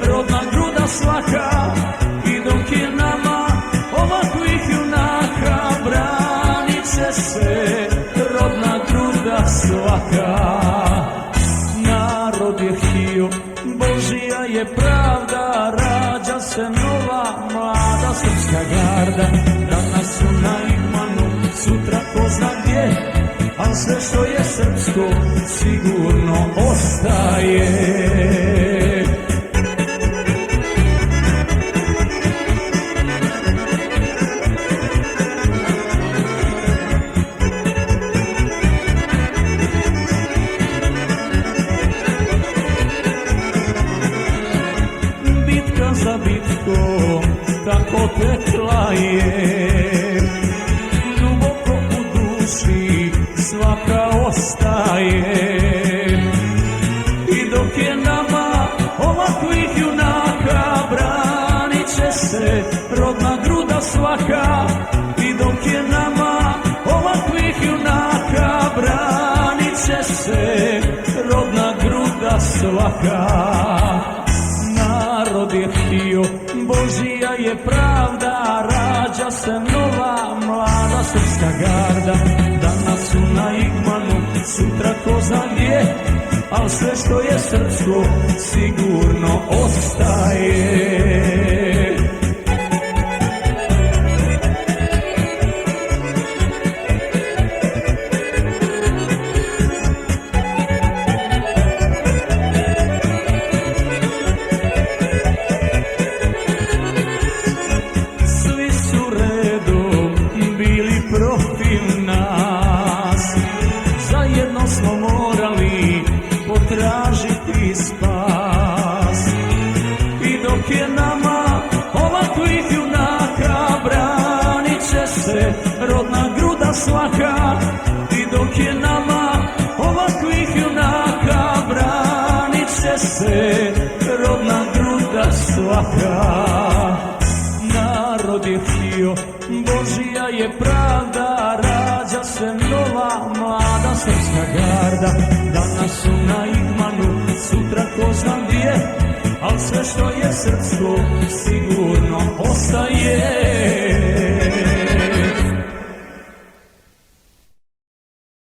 rodna gruda svaka. I dok je nama ovakvih junaka, branit će se rodna gruda svaka. Narod je htio, Božija je pravda, rađa se nova mlada srpska garda. Danas su na Igmanu, sutra ko zna gdje, al sve što je srpsko sigurno ostaje. Bitka za bitkom tako tekla je, duboko u duši svaka ostaje. I dok je nama ovakvih junaka, branit će se rodna gruda svaka. I dok je nama ovakvih junaka, branit će se rodna gruda svaka. Narod je htio, Božija je pravda, rađa se nova mlada srpska garda. Danas su na Igmanu, sutra ko zna gdje, al sve što je srpsko sigurno ostaje. Protiv nas, zajedno smo morali potražiti spas. I dok je nama ovakvih junaka, branit će se rodna gruda svaka. I dok je nama ovakvih junaka, branit će se rodna gruda svaka. Narod je htio, Božija je pravda, rađa se nova mlada srpska garda. Danas su na Igmanu, sutra ko zna gdje, al sve što je srpsko sigurno ostaje.